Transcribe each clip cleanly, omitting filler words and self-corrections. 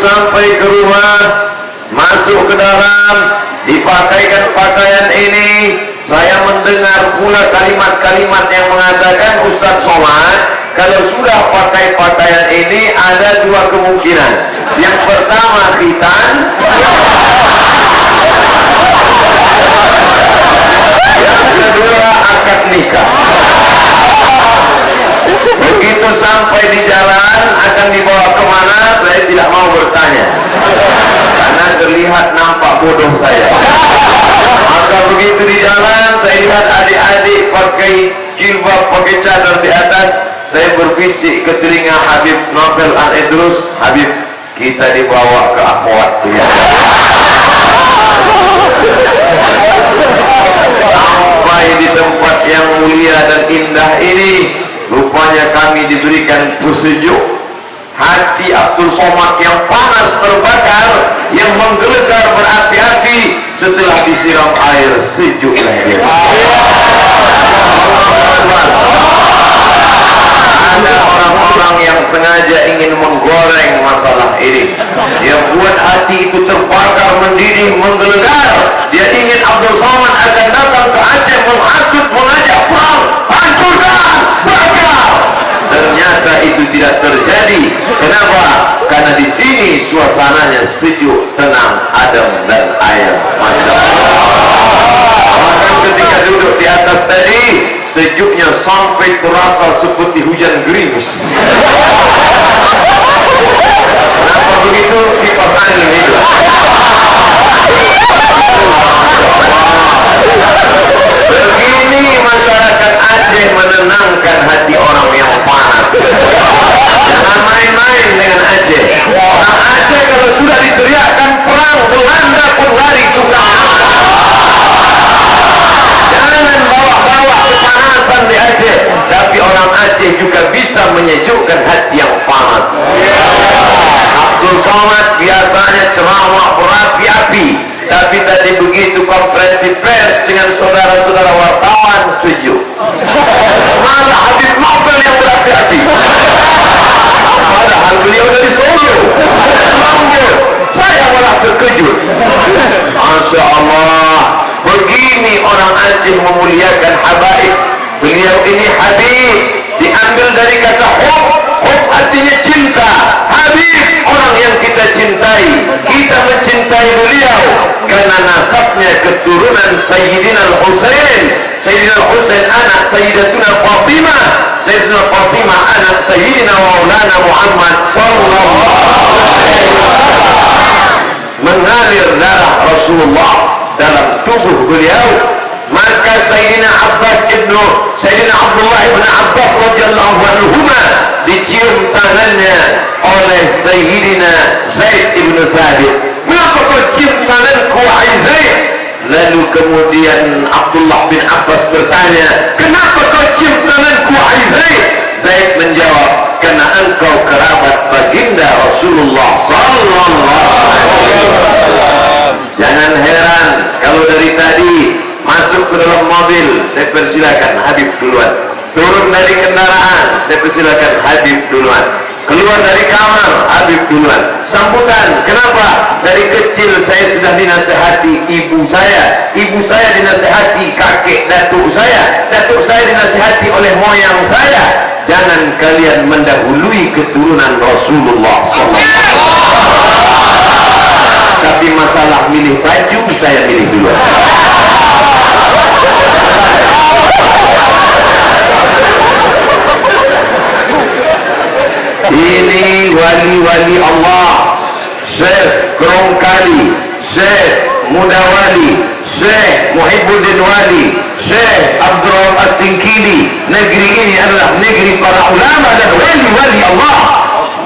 sampai ke rumah, masuk ke dalam, dipakaikan pakaian ini, saya mendengar pula kalimat-kalimat yang mengatakan, Ustaz Somad, kalau sudah pakai pakaian ini ada dua kemungkinan. Yang pertama khitan, yang kedua akad nikah. Begitu sampai di jalan akan dibawa kemana, saya tidak mau bertanya karena terlihat nampak bodoh saya. Maka begitu di jalan saya lihat adik-adik pakai jilbab, pakai cadar di atas, saya berbisik ke telinga Habib Novel Al-Idrus, Habib, kita dibawa ke akhwat ya. Sampai di tempat yang mulia dan indah ini, rupanya kami diberikan pesejuk. Hati Abdul Somad yang panas terbakar, yang menggelegar berapi-api, setelah disiram air sejuk lagi. Ada orang-orang yang sengaja ingin menggoreng masalah ini. Dia buat hati itu terbakar, mendidih, menggelegar. Dia ingin Abdul Somad akan datang ke Aceh menghasut, mengajak perang, hancurkan, bakar. Ternyata itu tidak terjadi. Kenapa? Karena di sini suasananya sejuk, tenang, adem dan ayem. Masya Allah. Bahkan ketika duduk di atas tadi, sejuknya sampai terasa seperti hujan gerimis. Kenapa begitu? Kipas angin itu. Begini masyarakat Aceh menenangkan hati orang yang panas. Jangan main-main dengan Aceh. Orang Aceh kalau sudah diteriakkan perang, Belanda pun lari tukang. Jangan bawa-bawa kepanasan di Aceh. Tapi orang Aceh juga bisa menyejukkan hati yang panas. Abdul Somad biasanya ceramah berapi-api, tapi tadi begitu konferensi pers dengan saudara-saudara wartawan sejuk. Malah Habib Novel yang berapi-api. Padahal beliau dari Solo. Saya malah terkejut. Masya Allah. Begini orang Aceh memuliakan habaib. Beliau ini Habib, diambil dari kata hub. Hub artinya cinta. Habib, orang yang kita cintai. Kita mencintai beliau karena nasabnya keturunan Sayyidina Al-Husain. Sayyidina Al-Husain anak Sayyidatuna Fatimah. Sayyidina Fatimah anak Sayyidina Maulana Muhammad sallallahu alaihi wasallam. Mengalir darah Rasulullah dalam tubuh beliau. Maka Sayyidina Abdullah ibn Abbas radhiyallahu anhuma dicium tangannya oleh Sayyidina Zaid ibn Thabit. Kenapa kau cium tanganku wahai Zaid? Lalu kemudian Abdullah bin Abbas bertanya, kenapa kau cium tanganku wahai Zaid? Zaid menjawab, karena engkau kerabat baginda Rasulullah sallallahu alaihi wasallam. Jangan heran kalau dari tadi masuk ke dalam mobil, saya persilakan Habib duluan. Turun dari kendaraan, saya persilakan Habib duluan. Keluar dari kamar, Habib duluan. Sambutan, kenapa? Dari kecil saya sudah dinasihati ibu saya dinasihati kakek datuk saya dinasihati oleh moyang saya. Jangan kalian mendahului keturunan Rasulullah SAW. Tapi masalah milih baju, saya milih duluan. Ini wali-wali Allah, Syekh Krongkali, Syekh Mudawali, Syekh Muhibbuddin Wali, Syekh Abdurrahman As-Singkili. Negeri ini adalah negeri para ulama dan wali-wali Allah.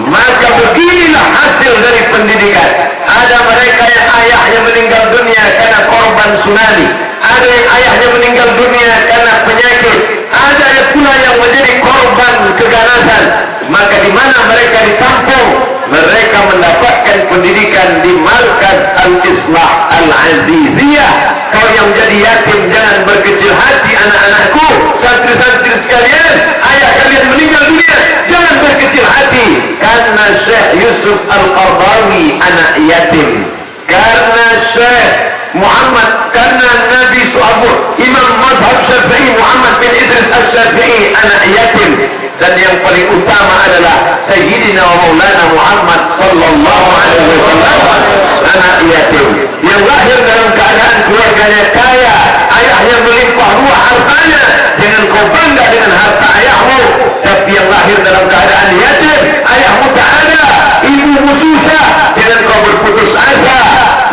Maka beginilah hasil dari pendidikan. Ada mereka yang ayahnya meninggal dunia karena korban tsunami, ada yang ayahnya meninggal dunia karena penyakit, ada pula yang menjadi korban keganasan. Maka di mana mereka ditampung, mereka mendapatkan memberikan pendidikan di Markas Al-Islah Al-Aziziyah. Kau yang jadi yatim jangan berkecil hati anak-anakku. Santri-santri sekalian, ayah kalian meninggal dunia, jangan berkecil hati. Karena Syekh Yusuf Al-Qardawi anak yatim, karena Syekh Muhammad, karena Nabi Su'abur Imam Mazhab Syafi'i Muhammad bin Idris Al-Syafi'i anak yatim. Dan yang paling utama adalah Sayyidina wa Maulana Muhammad sallallahu alaihi wasallam anak yatim yang lahir dalam keadaan keluarganya kaya, ayahnya melimpah ruah hartanya. Jangan kau bangga dengan harta ayahmu, tapi yang lahir dalam keadaan yatim, ayahmu tak ada, ibumu susah. Jangan kau berputus asa,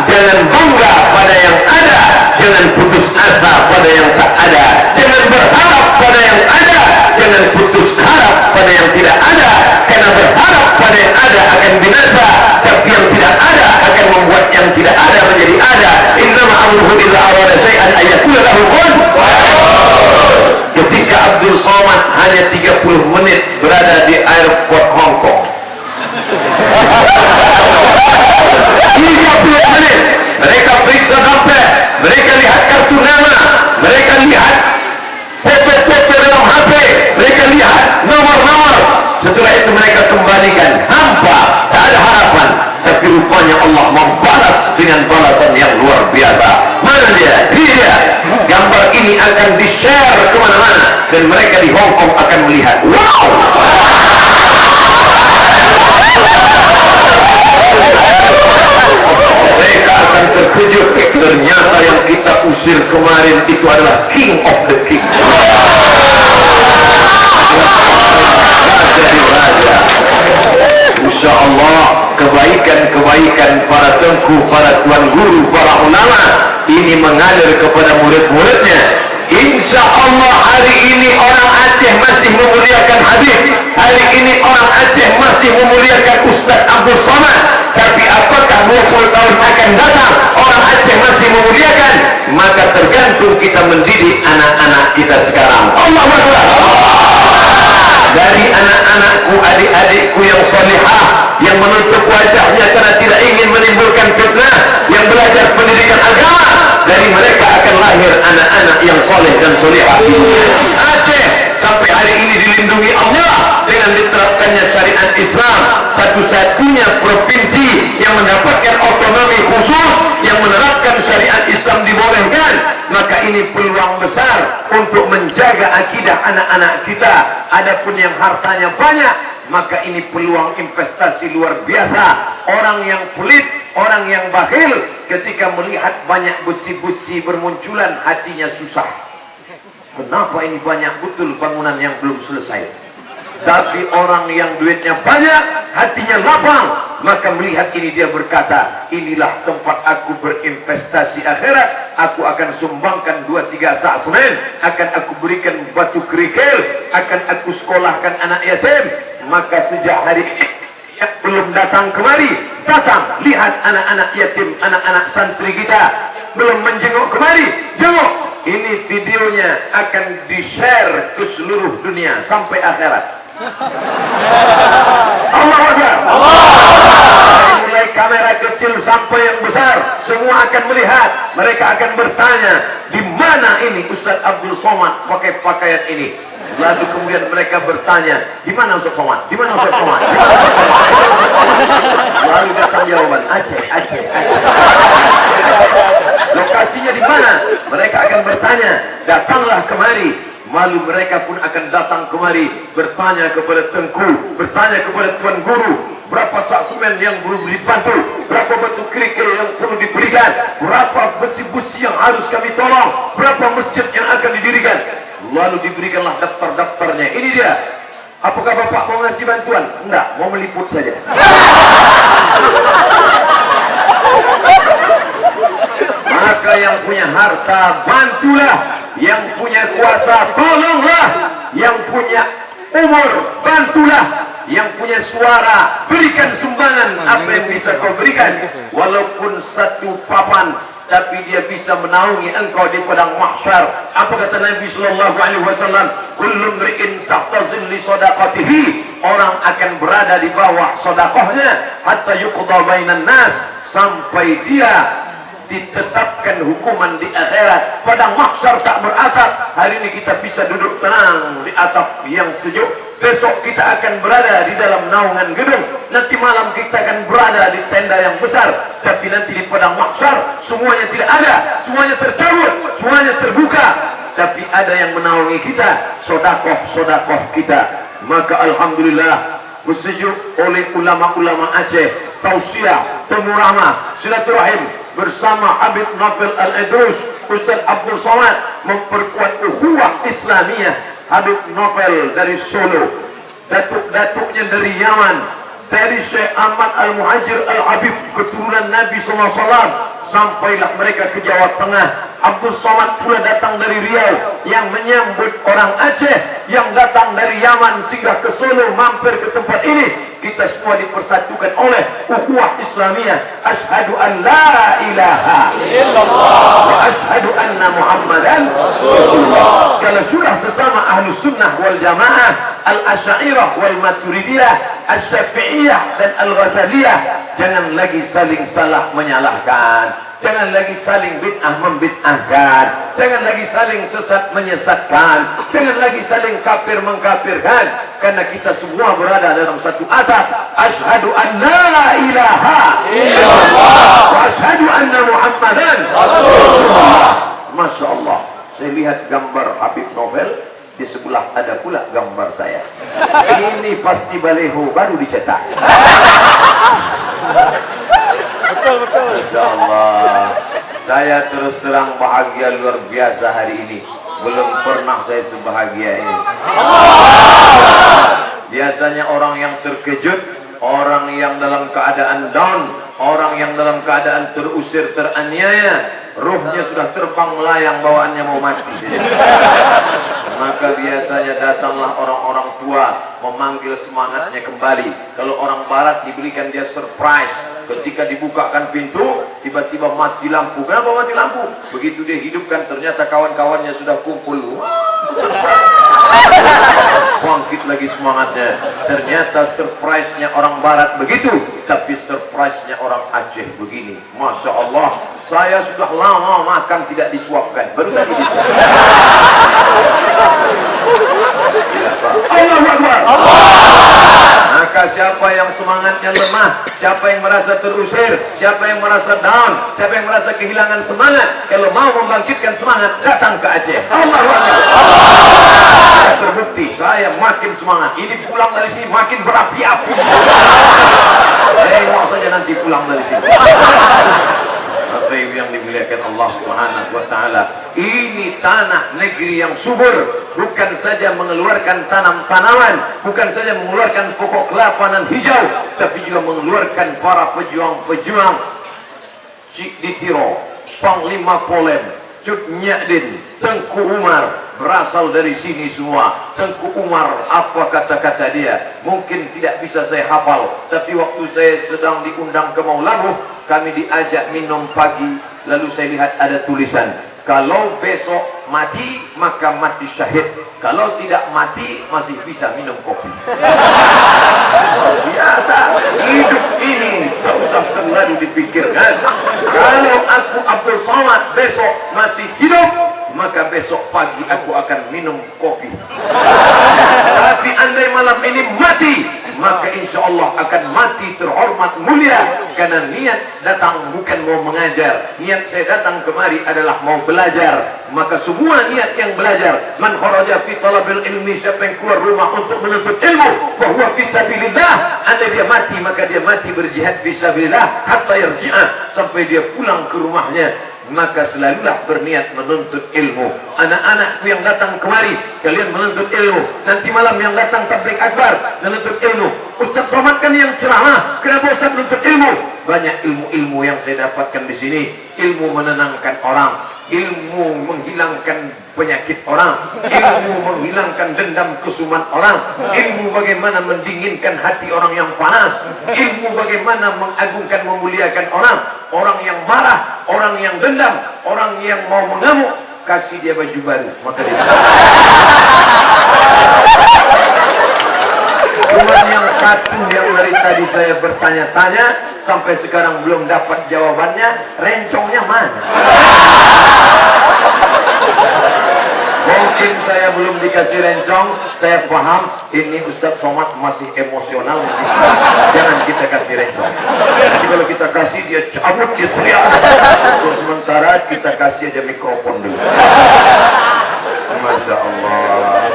jangan bangga pada yang ada, jangan putus asa pada yang tak ada, jangan berharap pada yang ada, jangan putus harap pada yang tidak ada. Karena berharap pada yang ada akan binasa, tapi yang tidak ada akan membuat yang tidak ada menjadi ada. Innama amruhu idza arada syai'an ay yaqula lahu kun. Ketika Abdul Somad hanya 30 menit berada di airport Hong Kong, 30 menit mereka periksa dompet, mereka lihat kartu nama, mereka lihat foto-foto dalam HP, mereka lihat nomor-nomor. Setelah itu mereka kembalikan hampa, tak ada harapan. Tapi rupanya Allah membalas dengan balasan yang luar biasa. Mana dia? Ini dia. Gambar ini akan di-share kemana-mana, dan mereka di Hong Kong akan melihat. Wow! Mereka akan terkejut. Ternyata yang kita usir kemarin itu adalah King of the King. Insya Allah kebaikan-kebaikan para tengku, para tuan guru, para ulama ini mengalir kepada murid-muridnya. Insya Allah hari ini orang Aceh masih memuliakan Habib, hari ini orang Aceh masih memuliakan Ustaz Abdul Somad. Tapi apakah 20 tahun akan datang orang Aceh masih memuliakan? Maka tergantung kita mendidik anak-anak kita sekarang. Allahu Akbar. Dari anak-anakku, adik-adikku yang salihah, yang menutup wajahnya karena tidak ingin menimbulkan fitnah, yang belajar pendidikan agama, dari mereka akan lahir anak-anak yang soleh dan salihah. Aceh sampai hari ini dilindungi Allah dengan diterapkannya syariat Islam, satu-satunya provinsi yang mendapatkan otonomi khusus, yang menerapkan syariat Islam dibolehkan. Maka ini peluang besar untuk menjaga akidah anak-anak kita. Adapun yang hartanya banyak, maka ini peluang investasi luar biasa. Orang yang pelit, orang yang bakhil, ketika melihat banyak besi-besi bermunculan, hatinya susah. Kenapa ini banyak betul bangunan yang belum selesai? Tapi orang yang duitnya banyak, hatinya lapang, maka melihat ini dia berkata, inilah tempat aku berinvestasi akhirat. Aku akan sumbangkan 2-3 sak semen, akan aku berikan batu kerikil, akan aku sekolahkan anak yatim. Maka sejak hari ini yang belum datang kemari, datang, lihat anak-anak yatim, anak-anak santri kita belum menjenguk kemari, jenguk. Ini videonya akan di-share ke seluruh dunia sampai akhirat. Allah Akbar. Dari mulai kamera kecil sampai yang besar, semua akan melihat. Mereka akan bertanya, di mana ini Ustaz Abdul Somad pakai pakaian ini? Lalu kemudian mereka bertanya, di mana Ustaz Somad? Di mana Ustaz Somad? Lalu datang jawaban, Aceh, Aceh, Aceh. Lokasinya di mana? Mereka akan bertanya, datanglah kemari. Malu mereka pun akan datang kemari, bertanya kepada tengku, bertanya kepada tuan guru, berapa sak semen yang belum dibantu, berapa batu kerikil yang perlu diberikan, berapa besi-besi yang harus kami tolong, berapa masjid yang akan didirikan. Lalu diberikanlah daftar-daftarnya. Ini dia. Apakah Bapak mau ngasih bantuan? Enggak, mau meliput saja. Maka yang punya harta, bantulah. Yang punya kuasa, tolonglah. Yang punya umur, bantulah. Yang punya suara, berikan sumbangan apa yang bisa kau berikan. Walaupun satu papan tapi dia bisa menaungi engkau di padang mahsyar. Apa kata Nabi sallallahu alaihi wasallam? Kullu mri'in tahta zilli shadaqatihi, orang akan berada di bawah sedekahnya hatta yuqda bainan nas, sampai dia ditetapkan hukuman di akhirat. Padang mahsyar tak beratap. Hari ini kita bisa duduk tenang di atap yang sejuk. Besok kita akan berada di dalam naungan gedung. Nanti malam kita akan berada di tenda yang besar. Tapi nanti di padang mahsyar semuanya tidak ada, semuanya tercabut, semuanya terbuka. Tapi ada yang menaungi kita, sodakoh kita. Maka alhamdulillah bersejuk oleh ulama-ulama Aceh, tausiah, temu rahmah, silaturahim bersama Habib Novel Al-Idrus, Ustaz Abdul Somad memperkuat ukhuwah Islamiyah. Habib Novel dari Solo, datuk-datuknya dari Yaman, dari Syekh Ahmad Al-Muhajir Al-Habib, keturunan Nabi SAW, sampailah mereka ke Jawa Tengah. Abdul Somad pula datang dari Riau yang menyambut orang Aceh yang datang dari Yaman singgah ke Solo mampir ke tempat ini. Kita semua dipersatukan oleh ukhuwah Islamiyah. Asyhadu an la ilaha illallah wa asyhadu anna Muhammadan Rasulullah. Kalau sudah sesama ahlu sunnah wal jamaah, al-asy'ariyah wal maturidiyah, asy-syafi'iyah dan al-ghazaliyah, jangan lagi saling salah menyalahkan, jangan lagi saling bid'ah membid'ahkan, jangan lagi saling sesat menyesatkan, jangan lagi saling kafir mengkafirkan, karena kita semua berada dalam satu atap. Asyhadu an la ilaha illallah wa asyhadu anna Muhammadan Rasulullah. Masya Allah, saya lihat gambar Habib Novel, di sebelah ada pula gambar saya. Ini pasti baleho baru dicetak. Betul. Masya Allah, saya terus terang bahagia luar biasa hari ini. Belum pernah saya sebahagia ini. Biasanya orang yang terkejut, orang yang dalam keadaan down, orang yang dalam keadaan terusir, teraniaya, ruhnya sudah terbang melayang, bawaannya mau mati. Maka biasanya datanglah orang-orang tua memanggil semangatnya kembali. Kalau orang barat diberikan dia surprise, ketika dibukakan pintu tiba-tiba mati lampu. Kenapa mati lampu? Begitu dia hidupkan ternyata kawan-kawannya sudah kumpul. Bangkit lagi semangatnya. Ternyata surprise-nya orang barat begitu, tapi surprise-nya orang Aceh begini. Masya Allah, saya sudah lama makan tidak disuapkan, baru tadi disuapkan. Allahu Akbar. Maka siapa yang semangatnya lemah, siapa yang merasa terusir, siapa yang merasa down, siapa yang merasa kehilangan semangat, kalau mau membangkitkan semangat, datang ke Aceh. Allahu Akbar. Terbukti saya makin semangat. Ini pulang dari sini makin berapi-api. Tengok saja nanti pulang dari sini. Bapak Ibu yang dimuliakan Allah Subhanahu wa taala, ini tanah negeri yang subur, bukan saja mengeluarkan tanam-tanaman, bukan saja mengeluarkan pokok kelapa dan hijau, tapi juga mengeluarkan para pejuang-pejuang. Cik Ditiro, Panglima Polem, Cut Nyadin, Tengku Umar, berasal dari sini semua. Tengku Umar, apa kata-kata dia mungkin tidak bisa saya hafal, tapi waktu saya sedang diundang ke Maulamu, kami diajak minum pagi, lalu saya lihat ada tulisan, kalau besok mati maka mati syahid, kalau tidak mati masih bisa minum kopi. Biasa hidup ini tak usah terlalu dipikirkan. Kalau aku Abdul Somad besok masih hidup, maka besok pagi aku akan minum kopi. Tapi andai malam ini mati, maka insya Allah akan mati terhormat mulia, karena niat datang bukan mau mengajar, niat saya datang kemari adalah mau belajar. Maka semua niat yang belajar, man kharaja fi talabil ilmi, siapa yang keluar rumah untuk menuntut ilmu, fahuwa fi sabilillah, andai dia mati maka dia mati berjihad fi sabilillah hatta yarji'a, sampai dia pulang ke rumahnya. Maka selalulah berniat menuntut ilmu. Anak-anakku yang datang kemari, kalian menuntut ilmu. Nanti malam yang datang tabligh akbar, menuntut ilmu. Ustaz Somad kan yang ceramah, kenapa Ustaz menuntut ilmu? Banyak ilmu-ilmu yang saya dapatkan di sini. Ilmu menenangkan orang, ilmu menghilangkan penyakit orang, ilmu menghilangkan dendam kesuman orang, ilmu bagaimana mendinginkan hati orang yang panas, ilmu bagaimana mengagungkan memuliakan orang, orang yang marah, orang yang dendam, orang yang mau mengamuk, kasih dia baju baru, maka dia cuma yang satu yang dari tadi saya bertanya-tanya sampai sekarang belum dapat jawabannya, rencongnya mana? Mungkin saya belum dikasih rencong, saya paham ini Ustaz Somad masih emosional masih. Jangan kita kasih rencong. Jadi kalau kita kasih dia cabut, dia teriak. Terus sementara kita kasih aja mikrofon dulu. Masya Allah.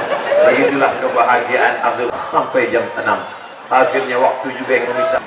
Begitulah kebahagiaan Abdul sampai jam 6. Akhirnya waktu juga Indonesia.